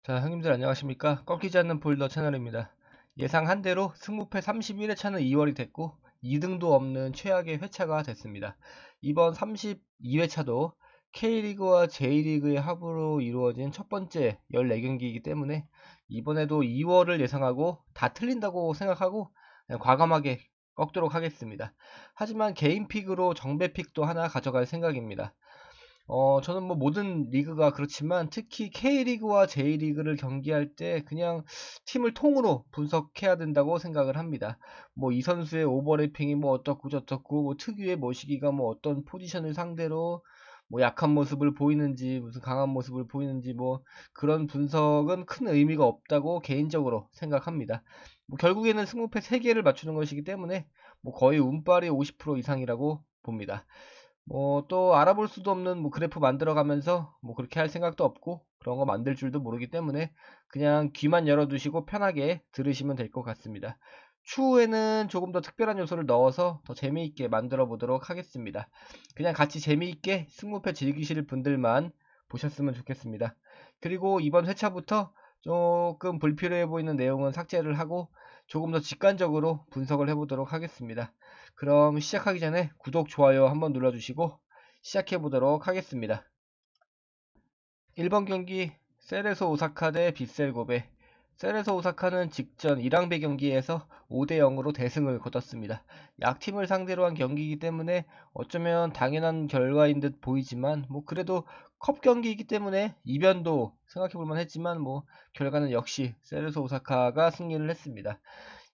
자, 형님들 안녕하십니까? 꺾이지 않는 볼더 채널입니다. 예상한 대로 승무패 31회차는 2월이 됐고 2등도 없는 최악의 회차가 됐습니다. 이번 32회차도 K리그와 J리그의 합으로 이루어진 첫 번째 14경기이기 때문에 이번에도 2월을 예상하고 다 틀린다고 생각하고 그냥 과감하게 꺾도록 하겠습니다. 하지만 개인 픽으로 정배 픽도 하나 가져갈 생각입니다. 저는 뭐 모든 리그가 그렇지만 특히 K리그와 J리그를 경기할 때 그냥 팀을 통으로 분석해야 된다고 생각을 합니다. 뭐 이 선수의 오버래핑이 뭐 어떻고 저떻고 뭐 특유의 모시기가 뭐 어떤 포지션을 상대로 뭐 약한 모습을 보이는지 무슨 강한 모습을 보이는지 뭐 그런 분석은 큰 의미가 없다고 개인적으로 생각합니다. 뭐 결국에는 승부패 3개를 맞추는 것이기 때문에 뭐 거의 운빨이 50% 이상이라고 봅니다. 뭐 또 알아볼 수도 없는 뭐 그래프 만들어가면서 뭐 그렇게 할 생각도 없고 그런 거 만들 줄도 모르기 때문에 그냥 귀만 열어두시고 편하게 들으시면 될 것 같습니다. 추후에는 조금 더 특별한 요소를 넣어서 더 재미있게 만들어 보도록 하겠습니다. 그냥 같이 재미있게 승무패 즐기실 분들만 보셨으면 좋겠습니다. 그리고 이번 회차부터 조금 불필요해 보이는 내용은 삭제를 하고 조금 더 직관적으로 분석을 해보도록 하겠습니다. 그럼 시작하기 전에 구독, 좋아요 한번 눌러주시고 시작해 보도록 하겠습니다. 1번 경기 세레소 오사카 대 빗셀 고베. 세레소 오사카는 직전 1랑배 경기에서 5대 0으로 대승을 거뒀습니다. 약팀을 상대로 한 경기이기 때문에 어쩌면 당연한 결과인 듯 보이지만 뭐 그래도 컵 경기이기 때문에 이변도 생각해 볼만 했지만 뭐 결과는 역시 세레소 오사카가 승리를 했습니다.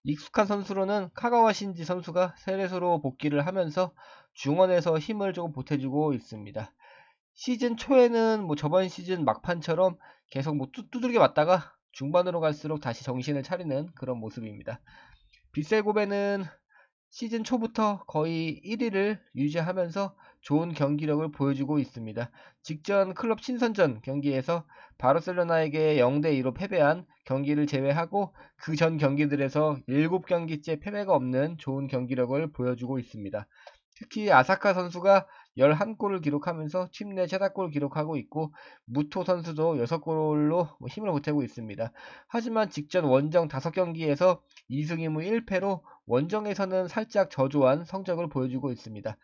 익숙한 선수로는 카가와 신지 선수가 세레소로 복귀를 하면서 중원에서 힘을 조금 보태주고 있습니다. 시즌 초에는 뭐 저번 시즌 막판처럼 계속 뭐 두들겨 맞다가 중반으로 갈수록 다시 정신을 차리는 그런 모습입니다. 빗셀고베는 시즌 초부터 거의 1위를 유지하면서 좋은 경기력을 보여주고 있습니다. 직전 클럽 친선전 경기에서 바르셀로나에게 0대2로 패배한 경기를 제외하고 그 전 경기들에서 7경기째 패배가 없는 좋은 경기력을 보여주고 있습니다. 특히 아사카 선수가 11골을 기록하면서 팀 내 최다골을 기록하고 있고 무토 선수도 6골로 힘을 보태고 있습니다. 하지만 직전 원정 5경기에서 2승 2무 1패로 원정에서는 살짝 저조한 성적을 보여주고 있습니다.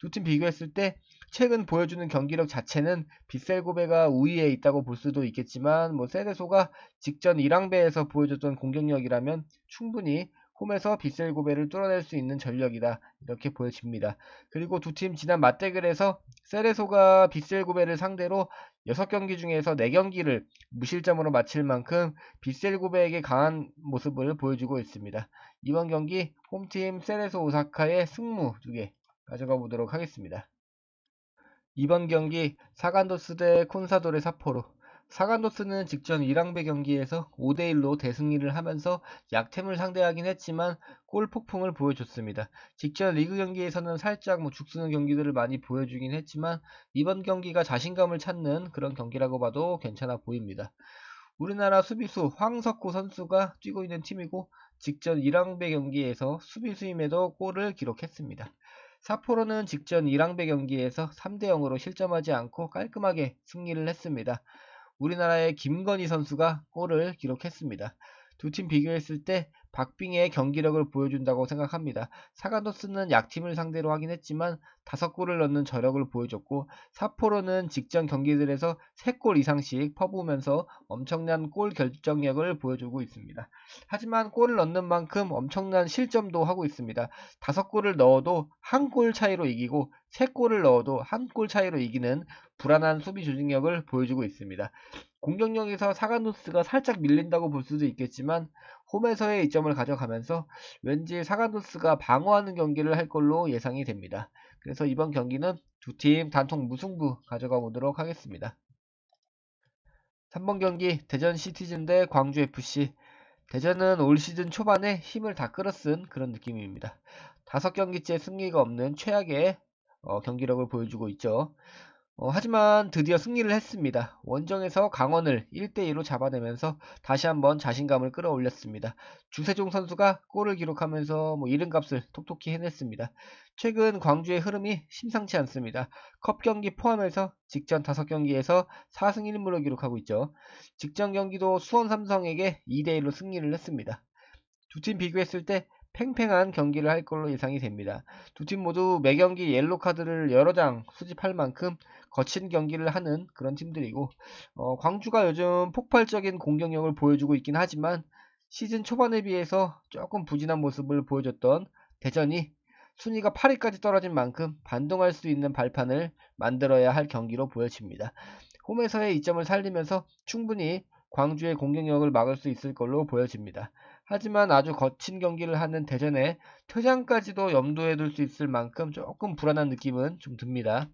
두 팀 비교했을 때 최근 보여주는 경기력 자체는 빗셀고베가 우위에 있다고 볼 수도 있겠지만 뭐 세레소가 직전 1랑배에서 보여줬던 공격력이라면 충분히 홈에서 빗셀고베를 뚫어낼 수 있는 전력이다 이렇게 보여집니다. 그리고 두 팀 지난 맞대결에서 세레소가 빗셀고베를 상대로 6경기 중에서 4경기를 무실점으로 마칠 만큼 빗셀고베에게 강한 모습을 보여주고 있습니다. 이번 경기 홈팀 세레소 오사카의 승무 2개 가져가 보도록 하겠습니다. 이번 경기 사간도스 대 콘사도레 삿포로. 사간도스는 직전 1랑배 경기에서 5대1로 대승리를 하면서 약팀을 상대하긴 했지만 골 폭풍을 보여줬습니다. 직전 리그 경기에서는 살짝 죽쓰는 경기들을 많이 보여주긴 했지만 이번 경기가 자신감을 찾는 그런 경기라고 봐도 괜찮아 보입니다. 우리나라 수비수 황석호 선수가 뛰고 있는 팀이고 직전 1랑배 경기에서 수비수임에도 골을 기록했습니다. 삿포로는 직전 1랑배 경기에서 3대 0으로 실점하지 않고 깔끔하게 승리를 했습니다. 우리나라의 김건희 선수가 골을 기록했습니다. 두 팀 비교했을 때 박빙의 경기력을 보여준다고 생각합니다. 사가도스는 약팀을 상대로 하긴 했지만 5골을 넣는 저력을 보여줬고 삿포로는 직전 경기들에서 3골 이상씩 퍼부으면서 엄청난 골 결정력을 보여주고 있습니다. 하지만 골을 넣는 만큼 엄청난 실점도 하고 있습니다. 5골을 넣어도 1골 차이로 이기고 3골을 넣어도 1골 차이로 이기는 불안한 수비 조직력을 보여주고 있습니다. 공격력에서 사간도스가 살짝 밀린다고 볼 수도 있겠지만 홈에서의 이점을 가져가면서 왠지 사간도스가 방어하는 경기를 할 걸로 예상이 됩니다. 그래서 이번 경기는 두 팀 단통 무승부 가져가 보도록 하겠습니다. 3번 경기 대전 시티즌 대 광주 FC. 대전은 올 시즌 초반에 힘을 다 끌어쓴 그런 느낌입니다. 5경기째 승리가 없는 최악의 경기력을 보여주고 있죠. 하지만 드디어 승리를 했습니다. 원정에서 강원을 1대2로 잡아내면서 다시 한번 자신감을 끌어올렸습니다. 주세종 선수가 골을 기록하면서 이름값을 톡톡히 해냈습니다. 최근 광주의 흐름이 심상치 않습니다. 컵 경기 포함해서 직전 5경기에서 4승 1무를 기록하고 있죠. 직전 경기도 수원 삼성에게 2대1로 승리를 했습니다. 두 팀 비교했을 때 팽팽한 경기를 할 걸로 예상이 됩니다. 두 팀 모두 매경기 옐로 카드를 여러 장 수집할 만큼 거친 경기를 하는 그런 팀들이고, 광주가 요즘 폭발적인 공격력을 보여주고 있긴 하지만 시즌 초반에 비해서 조금 부진한 모습을 보여줬던 대전이 순위가 8위까지 떨어진 만큼 반동할 수 있는 발판을 만들어야 할 경기로 보여집니다. 홈에서의 이점을 살리면서 충분히 광주의 공격력을 막을 수 있을 걸로 보여집니다. 하지만 아주 거친 경기를 하는 대전의 퇴장까지도 염두에 둘 수 있을 만큼 조금 불안한 느낌은 좀 듭니다.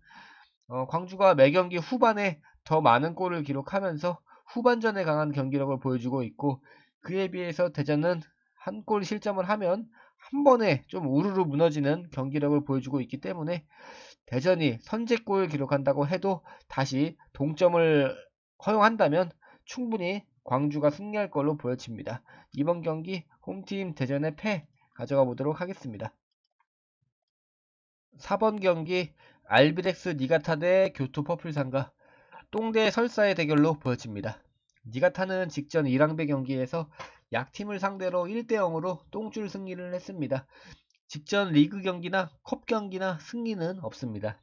광주가 매 경기 후반에 더 많은 골을 기록하면서 후반전에 강한 경기력을 보여주고 있고, 그에 비해서 대전은 한 골 실점을 하면 한 번에 좀 우르르 무너지는 경기력을 보여주고 있기 때문에 대전이 선제골을 기록한다고 해도 다시 동점을 허용한다면 충분히 광주가 승리할 걸로 보여집니다. 이번 경기 홈팀 대전의 패 가져가 보도록 하겠습니다. 4번 경기 알비렉스 니가타 대 교토 퍼플산과 똥대 설사의 대결로 보여집니다. 니가타는 직전 1라운드 경기에서 약팀을 상대로 1대0으로 똥줄 승리를 했습니다. 직전 리그 경기나 컵 경기나 승리는 없습니다.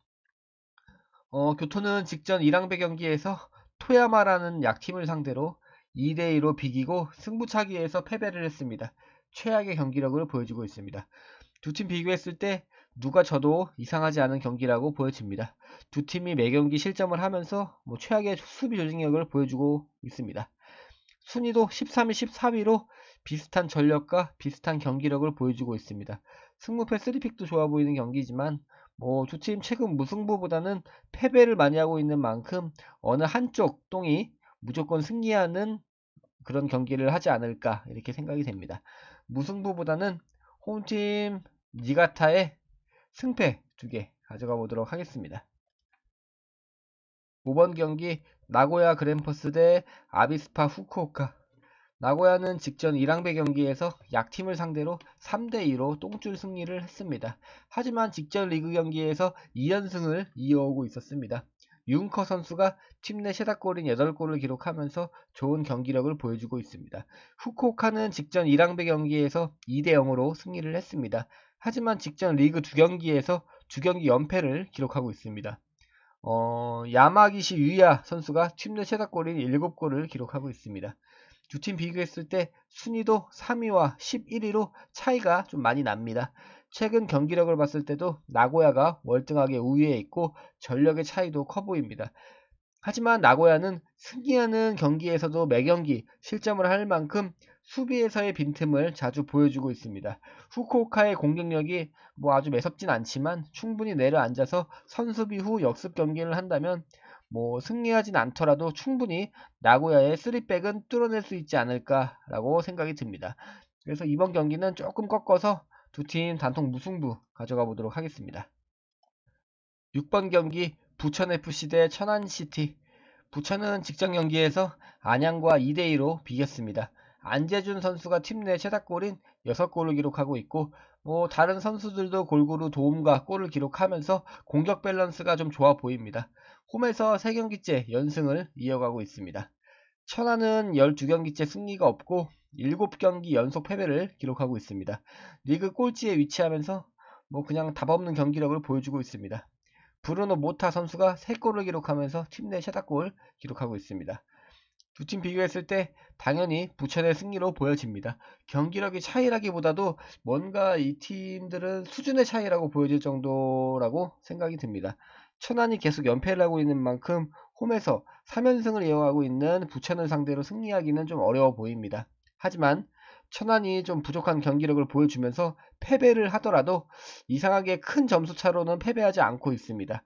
교토는 직전 1라운드 경기에서 토야마라는 약팀을 상대로 2대2로 비기고 승부차기에서 패배를 했습니다. 최악의 경기력을 보여주고 있습니다. 두 팀 비교했을 때 누가 져도 이상하지 않은 경기라고 보여집니다. 두 팀이 매 경기 실점을 하면서 최악의 수비 조직력을 보여주고 있습니다. 순위도 13위, 14위로 비슷한 전력과 비슷한 경기력을 보여주고 있습니다. 승무패 3픽도 좋아 보이는 경기지만 두 팀 최근 무승부보다는 패배를 많이 하고 있는 만큼 어느 한쪽 똥이 무조건 승리하는 그런 경기를 하지 않을까 이렇게 생각이 됩니다. 무승부보다는 홈팀 니가타의 승패 2개 가져가 보도록 하겠습니다. 5번 경기 나고야 그랜퍼스 대 아비스파 후쿠오카. 나고야는 직전 1라운드 경기에서 약팀을 상대로 3대2로 똥줄 승리를 했습니다. 하지만 직전 리그 경기에서 2연승을 이어오고 있었습니다. 윤커 선수가 팀 내 최다골인 8골을 기록하면서 좋은 경기력을 보여주고 있습니다. 후쿠오카는 직전 1라운드 경기에서 2대0으로 승리를 했습니다. 하지만 직전 리그 2경기에서 2경기 연패를 기록하고 있습니다. 야마기시 유야 선수가 팀 내 최다골인 7골을 기록하고 있습니다. 두 팀 비교했을 때 순위도 3위와 11위로 차이가 좀 많이 납니다. 최근 경기력을 봤을 때도 나고야가 월등하게 우위에 있고 전력의 차이도 커 보입니다. 하지만 나고야는 승리하는 경기에서도 매 경기 실점을 할 만큼 수비에서의 빈틈을 자주 보여주고 있습니다. 후쿠오카의 공격력이 아주 매섭진 않지만 충분히 내려앉아서 선수비 후 역습 경기를 한다면 승리하진 않더라도 충분히 나고야의 3백은 뚫어낼 수 있지 않을까라고 생각이 듭니다. 그래서 이번 경기는 조금 꺾어서 두 팀 단통 무승부 가져가 보도록 하겠습니다. 6번 경기 부천FC 대 천안CT. 부천은 직전 경기에서 안양과 2대2로 비겼습니다. 안재준 선수가 팀 내 최다골인 6골을 기록하고 있고 다른 선수들도 골고루 도움과 골을 기록하면서 공격 밸런스가 좀 좋아 보입니다. 홈에서 3경기째 연승을 이어가고 있습니다. 천안은 12경기째 승리가 없고 7경기 연속 패배를 기록하고 있습니다. 리그 꼴찌에 위치하면서 그냥 답없는 경기력을 보여주고 있습니다. 브루노 모타 선수가 3골을 기록하면서 팀 내 최다골 기록하고 있습니다. 두 팀 비교했을 때 당연히 부천의 승리로 보여집니다. 경기력의 차이라기보다도 뭔가 이 팀들은 수준의 차이라고 보여질 정도라고 생각이 듭니다. 천안이 계속 연패를 하고 있는 만큼 홈에서 3연승을 이어가고 있는 부천을 상대로 승리하기는 좀 어려워 보입니다. 하지만 천안이 좀 부족한 경기력을 보여주면서 패배를 하더라도 이상하게 큰 점수 차로는 패배하지 않고 있습니다.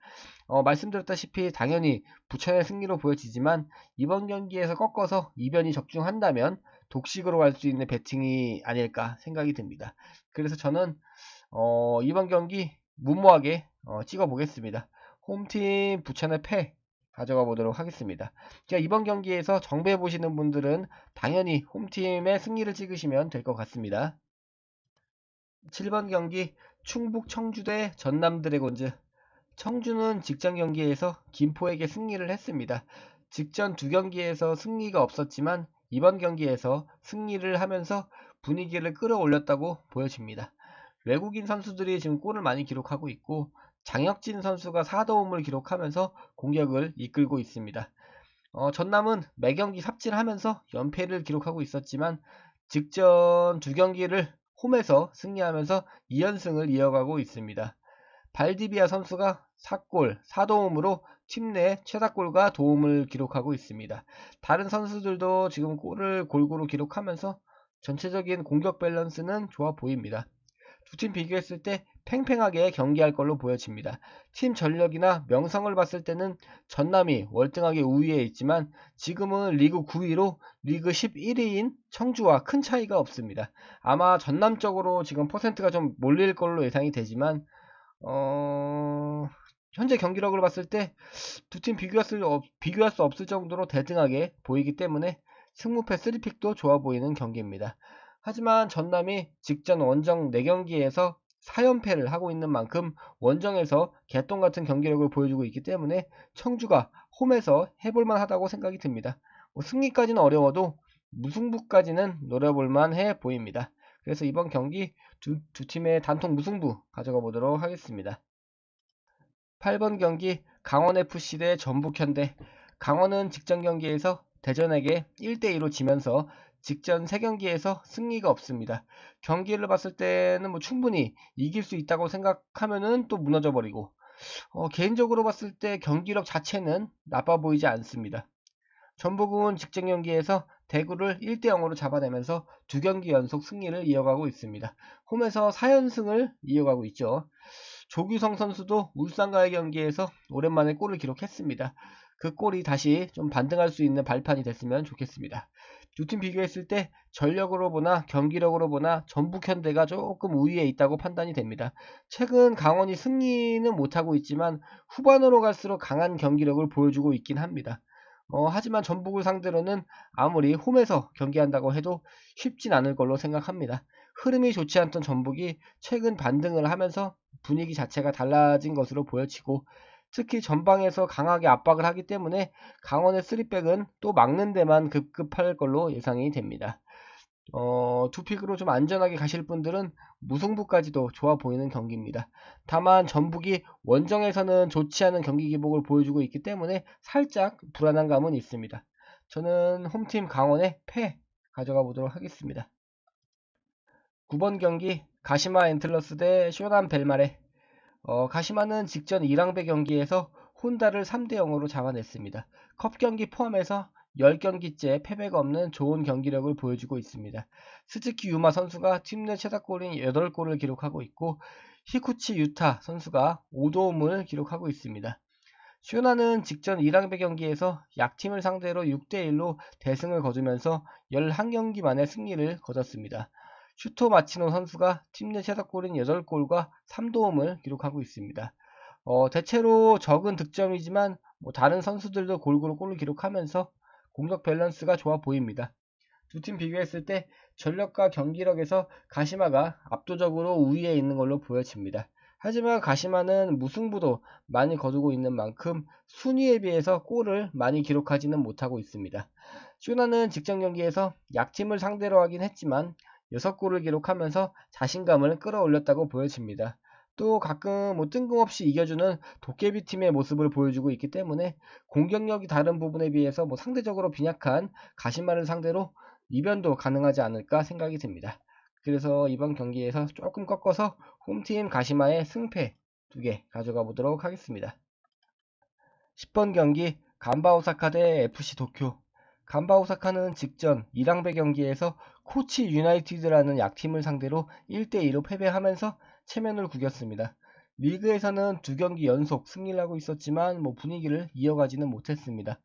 말씀드렸다시피 당연히 부천의 승리로 보여지지만 이번 경기에서 꺾어서 이변이 적중한다면 독식으로 갈 수 있는 배팅이 아닐까 생각이 듭니다. 그래서 저는 이번 경기 무모하게 찍어 보겠습니다. 홈팀 부천의 패 가져가 보도록 하겠습니다. 자, 이번 경기에서 정배 보시는 분들은 당연히 홈팀의 승리를 찍으시면 될 것 같습니다. 7번 경기 충북 청주 대 전남 드래곤즈. 청주는 직전 경기에서 김포에게 승리를 했습니다. 직전 두 경기에서 승리가 없었지만 이번 경기에서 승리를 하면서 분위기를 끌어올렸다고 보여집니다. 외국인 선수들이 지금 골을 많이 기록하고 있고 장혁진 선수가 4도움을 기록하면서 공격을 이끌고 있습니다. 전남은 매경기 삽질하면서 연패를 기록하고 있었지만 직전 두 경기를 홈에서 승리하면서 2연승을 이어가고 있습니다. 발디비아 선수가 4골 4도움으로 팀 내 최다골과 도움을 기록하고 있습니다. 다른 선수들도 지금 골을 골고루 기록하면서 전체적인 공격 밸런스는 좋아 보입니다. 두 팀 비교했을 때 팽팽하게 경기할 걸로 보여집니다. 팀 전력이나 명성을 봤을 때는 전남이 월등하게 우위에 있지만 지금은 리그 9위로 리그 11위인 청주와 큰 차이가 없습니다. 아마 전남 쪽으로 지금 퍼센트가 좀 몰릴 걸로 예상이 되지만 현재 경기력을 봤을 때 두 팀 비교할 수 없을 정도로 대등하게 보이기 때문에 승무패 3픽도 좋아 보이는 경기입니다. 하지만 전남이 직전 원정 4경기에서 4연패를 하고 있는 만큼 원정에서 개똥 같은 경기력을 보여주고 있기 때문에 청주가 홈에서 해볼만 하다고 생각이 듭니다. 승리까지는 어려워도 무승부까지는 노려볼만 해 보입니다. 그래서 이번 경기 두 팀의 단통 무승부 가져가 보도록 하겠습니다. 8번 경기 강원FC 대 전북현대. 강원은 직전 경기에서 대전에게 1대2로 지면서 직전 3경기에서 승리가 없습니다. 경기를 봤을 때는 충분히 이길 수 있다고 생각하면은 또 무너져 버리고 개인적으로 봤을 때 경기력 자체는 나빠 보이지 않습니다. 전북은 직전 경기에서 대구를 1대0으로 잡아내면서 두 경기 연속 승리를 이어가고 있습니다. 홈에서 4연승을 이어가고 있죠. 조규성 선수도 울산과의 경기에서 오랜만에 골을 기록했습니다. 그 골이 다시 좀 반등할 수 있는 발판이 됐으면 좋겠습니다. 두 팀 비교했을 때 전력으로 보나 경기력으로 보나 전북현대가 조금 우위에 있다고 판단이 됩니다. 최근 강원이 승리는 못하고 있지만 후반으로 갈수록 강한 경기력을 보여주고 있긴 합니다. 하지만 전북을 상대로는 아무리 홈에서 경기한다고 해도 쉽진 않을 걸로 생각합니다. 흐름이 좋지 않던 전북이 최근 반등을 하면서 분위기 자체가 달라진 것으로 보여지고 특히 전방에서 강하게 압박을 하기 때문에 강원의 3백은 또 막는 데만 급급할 걸로 예상이 됩니다. 두 픽으로 좀 안전하게 가실 분들은 무승부까지도 좋아 보이는 경기입니다. 다만 전북이 원정에서는 좋지 않은 경기 기복을 보여주고 있기 때문에 살짝 불안한 감은 있습니다. 저는 홈팀 강원의 패 가져가 보도록 하겠습니다. 9번 경기 가시마 엔틀러스 대 쇼남 벨마레. 가시마는 직전 1랑배 경기에서 혼다를 3대0으로 잡아냈습니다. 컵 경기 포함해서 10경기째 패배가 없는 좋은 경기력을 보여주고 있습니다. 스즈키 유마 선수가 팀 내 최다골인 8골을 기록하고 있고 히쿠치 유타 선수가 5도움을 기록하고 있습니다. 쇼나는 직전 1랑배 경기에서 약팀을 상대로 6대1로 대승을 거두면서 11경기 만에 승리를 거뒀습니다. 슈토 마치노 선수가 팀 내 최다골인 8골과 3도움을 기록하고 있습니다. 대체로 적은 득점이지만 다른 선수들도 골고루 골을 기록하면서 공격 밸런스가 좋아 보입니다. 두 팀 비교했을 때 전력과 경기력에서 가시마가 압도적으로 우위에 있는 걸로 보여집니다. 하지만 가시마는 무승부도 많이 거두고 있는 만큼 순위에 비해서 골을 많이 기록하지는 못하고 있습니다. 쇼나는 직전 경기에서 약팀을 상대로 하긴 했지만 6골을 기록하면서 자신감을 끌어올렸다고 보여집니다. 또 가끔 뜬금없이 이겨주는 도깨비 팀의 모습을 보여주고 있기 때문에 공격력이 다른 부분에 비해서 상대적으로 빈약한 가시마를 상대로 이변도 가능하지 않을까 생각이 듭니다. 그래서 이번 경기에서 조금 꺾어서 홈팀 가시마의 승패 2개 가져가 보도록 하겠습니다. 10번 경기 간바 오사카 대 FC 도쿄. 간바 오사카는 직전 2랑배 경기에서 코치 유나이티드라는 약팀을 상대로 1대2로 패배하면서 체면을 구겼습니다. 리그에서는 2경기 연속 승리를 하고 있었지만 분위기를 이어가지는 못했습니다.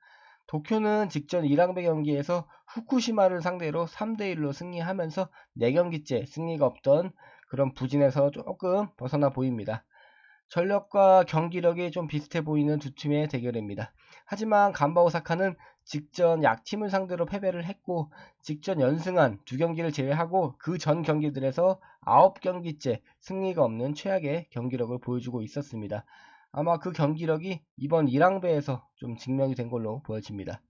도쿄는 직전 1랑배 경기에서 후쿠시마를 상대로 3대1로 승리하면서 4경기째 승리가 없던 그런 부진에서 조금 벗어나 보입니다. 전력과 경기력이 좀 비슷해 보이는 두 팀의 대결입니다. 하지만 간바 오사카는 직전 약팀을 상대로 패배를 했고 직전 연승한 두 경기를 제외하고 그 전 경기들에서 9경기째 승리가 없는 최악의 경기력을 보여주고 있었습니다. 아마 그 경기력이 이번 1랑배에서 좀 증명이 된 걸로 보여집니다.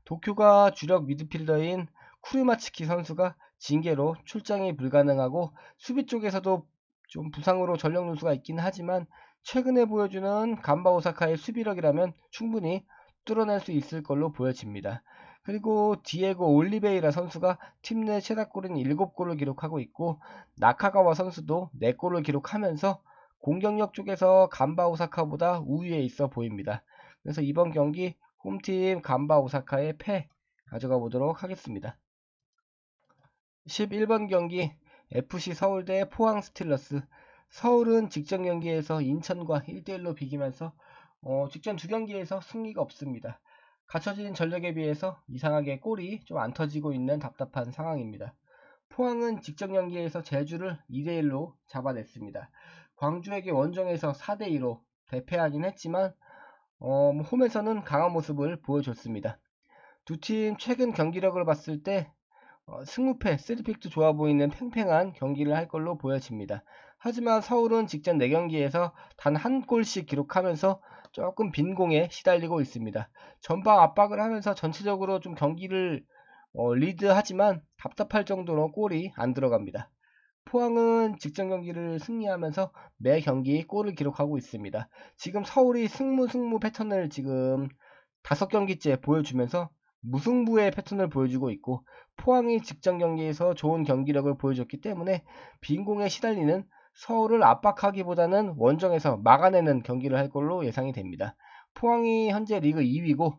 도쿄가 주력 미드필더인 쿠르마츠키 선수가 징계로 출장이 불가능하고 수비 쪽에서도 좀 부상으로 전력 누수가 있긴 하지만 최근에 보여주는 간바 오사카의 수비력이라면 충분히 뚫어낼 수 있을 걸로 보여집니다. 그리고 디에고 올리베이라 선수가 팀 내 최다골인 7골을 기록하고 있고 나카가와 선수도 4골을 기록하면서 공격력 쪽에서 간바 오사카보다 우위에 있어 보입니다. 그래서 이번 경기 홈팀 간바 오사카의 패 가져가 보도록 하겠습니다. 11번 경기 FC 서울 대 포항 스틸러스. 서울은 직전 경기에서 인천과 1대1로 비기면서 직전 두 경기에서 승리가 없습니다. 갖춰진 전력에 비해서 이상하게 골이 좀 안 터지고 있는 답답한 상황입니다. 포항은 직전 경기에서 제주를 2대1로 잡아냈습니다. 광주에게 원정에서 4대2로 대패하긴 했지만 홈에서는 강한 모습을 보여줬습니다. 두 팀 최근 경기력을 봤을 때 승무패, 3픽도 좋아 보이는 팽팽한 경기를 할 걸로 보여집니다. 하지만 서울은 직전 4경기에서 단 한 골씩 기록하면서 조금 빈공에 시달리고 있습니다. 전방 압박을 하면서 전체적으로 좀 경기를 리드하지만 답답할 정도로 골이 안 들어갑니다. 포항은 직전 경기를 승리하면서 매 경기 골을 기록하고 있습니다. 지금 서울이 승무 패턴을 지금 5경기째 보여주면서 무승부의 패턴을 보여주고 있고 포항이 직전 경기에서 좋은 경기력을 보여줬기 때문에 빈공에 시달리는 서울을 압박하기보다는 원정에서 막아내는 경기를 할 걸로 예상이 됩니다. 포항이 현재 리그 2위고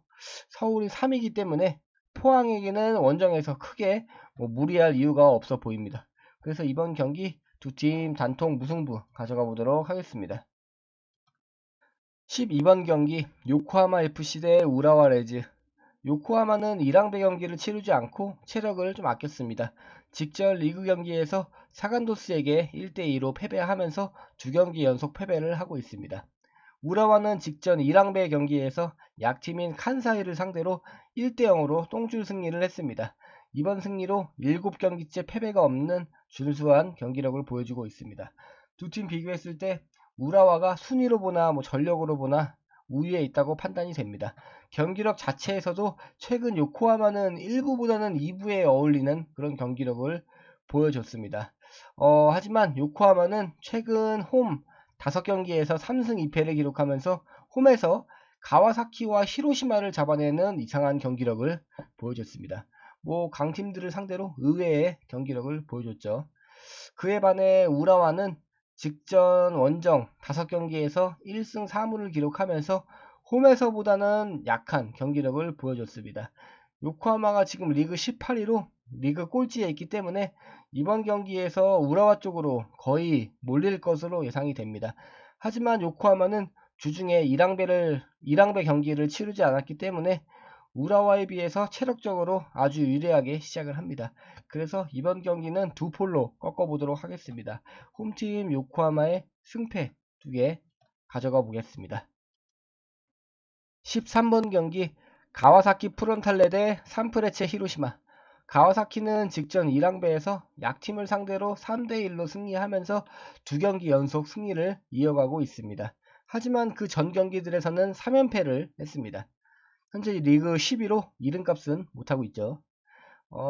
서울이 3위이기 때문에 포항에게는 원정에서 크게 무리할 이유가 없어 보입니다. 그래서 이번 경기 두 팀 단통 무승부 가져가 보도록 하겠습니다. 12번 경기 요코하마 FC 대 우라와 레즈. 요코하마는 1랑배 경기를 치르지 않고 체력을 좀 아꼈습니다. 직전 리그 경기에서 사간도스에게 1대2로 패배하면서 두 경기 연속 패배를 하고 있습니다. 우라와는 직전 1랑배 경기에서 약팀인 칸사이를 상대로 1대0으로 똥줄 승리를 했습니다. 이번 승리로 7경기째 패배가 없는 준수한 경기력을 보여주고 있습니다. 두 팀 비교했을 때 우라와가 순위로 보나 전력으로 보나 우위에 있다고 판단이 됩니다. 경기력 자체에서도 최근 요코하마는 1부보다는 2부에 어울리는 그런 경기력을 보여줬습니다. 하지만 요코하마는 최근 홈 5경기에서 3승 2패를 기록하면서 홈에서 가와사키와 히로시마를 잡아내는 이상한 경기력을 보여줬습니다. 강팀들을 상대로 의외의 경기력을 보여줬죠. 그에 반해 우라와는 직전 원정 5경기에서 1승 4무를 기록하면서 홈에서보다는 약한 경기력을 보여줬습니다. 요코하마가 지금 리그 18위로 리그 꼴찌에 있기 때문에 이번 경기에서 우라와 쪽으로 거의 몰릴 것으로 예상이 됩니다. 하지만 요코하마는 주중에 1랑배 경기를 치르지 않았기 때문에 우라와에 비해서 체력적으로 아주 유리하게 시작을 합니다. 그래서 이번 경기는 두 폴로 꺾어보도록 하겠습니다. 홈팀 요코하마의 승패 2개 가져가 보겠습니다. 13번 경기 가와사키 프론탈레 대 산프레체 히로시마. 가와사키는 직전 1랑배에서 약팀을 상대로 3대1로 승리하면서 두 경기 연속 승리를 이어가고 있습니다. 하지만 그 전 경기들에서는 3연패를 했습니다. 현재 리그 10위로 이름값은 못하고 있죠.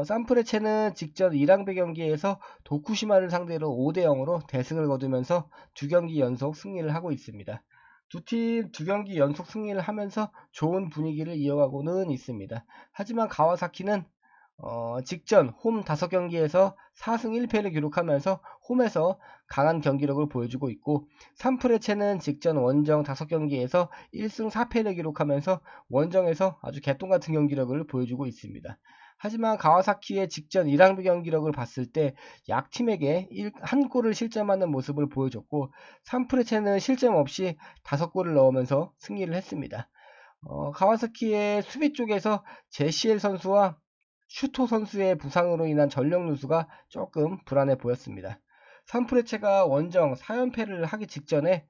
산프레체는 직전 1랑배 경기에서 도쿠시마를 상대로 5대0으로 대승을 거두면서 두 경기 연속 승리를 하고 있습니다. 두 팀 두 경기 연속 승리를 하면서 좋은 분위기를 이어가고는 있습니다. 하지만 가와사키는 직전 홈 5경기에서 4승 1패를 기록하면서 홈에서 강한 경기력을 보여주고 있고 산프레체는 직전 원정 5경기에서 1승 4패를 기록하면서 원정에서 아주 개똥같은 경기력을 보여주고 있습니다. 하지만 가와사키의 직전 1랑배 경기력을 봤을 때 약팀에게 한 골을 실점하는 모습을 보여줬고 산프레체는 실점 없이 5골을 넣으면서 승리를 했습니다. 가와사키의 수비 쪽에서 제시엘 선수와 슈토 선수의 부상으로 인한 전력 누수가 조금 불안해 보였습니다. 산프레체가 원정 4연패를 하기 직전에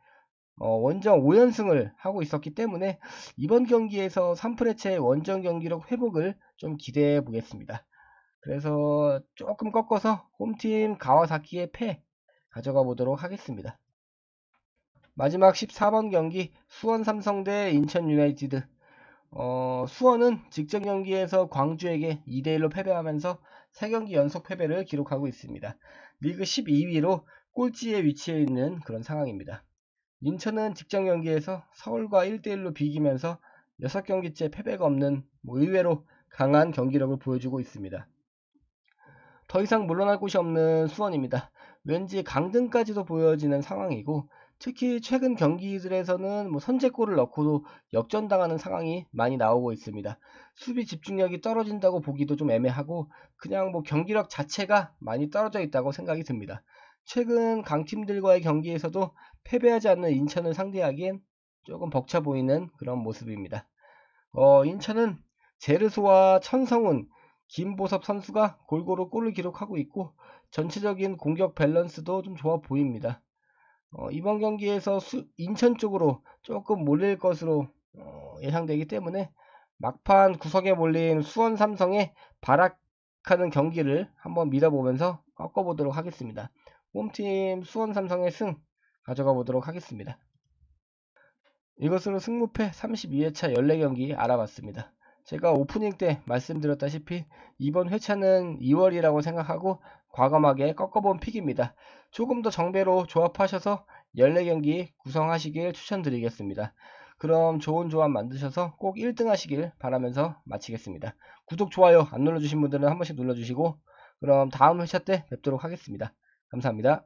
원정 5연승을 하고 있었기 때문에 이번 경기에서 3프레체의 원정 경기력 회복을 좀 기대해 보겠습니다. 그래서 조금 꺾어서 홈팀 가와사키의 패 가져가 보도록 하겠습니다. 마지막 14번 경기 수원 삼성 대 인천 유나이티드. 수원은 직전 경기에서 광주에게 2대1로 패배하면서 3경기 연속 패배를 기록하고 있습니다. 리그 12위로 꼴찌에 위치해 있는 그런 상황입니다. 인천은 직전 경기에서 서울과 1대1로 비기면서 6경기째 패배가 없는 의외로 강한 경기력을 보여주고 있습니다. 더 이상 물러날 곳이 없는 수원입니다. 왠지 강등까지도 보여지는 상황이고, 특히 최근 경기들에서는 선제골을 넣고도 역전당하는 상황이 많이 나오고 있습니다. 수비 집중력이 떨어진다고 보기도 좀 애매하고, 그냥 경기력 자체가 많이 떨어져 있다고 생각이 듭니다. 최근 강팀들과의 경기에서도 패배하지 않는 인천을 상대하기엔 조금 벅차 보이는 그런 모습입니다. 인천은 제르소와 천성훈, 김보섭 선수가 골고루 골을 기록하고 있고, 전체적인 공격 밸런스도 좀 좋아 보입니다. 이번 경기에서 인천 쪽으로 조금 몰릴 것으로 예상되기 때문에 막판 구석에 몰린 수원 삼성의 발악하는 경기를 한번 믿어보면서 꺾어보도록 하겠습니다. 홈팀 수원 삼성의 승 가져가 보도록 하겠습니다. 이것으로 승무패 32회차 14경기 알아봤습니다. 제가 오프닝 때 말씀드렸다시피 이번 회차는 2월이라고 생각하고 과감하게 꺾어본 픽입니다. 조금 더 정배로 조합하셔서 14경기 구성하시길 추천드리겠습니다. 그럼 좋은 조합 만드셔서 꼭 1등 하시길 바라면서 마치겠습니다. 구독, 좋아요 안 눌러주신 분들은 한 번씩 눌러주시고, 그럼 다음 회차 때 뵙도록 하겠습니다. 감사합니다.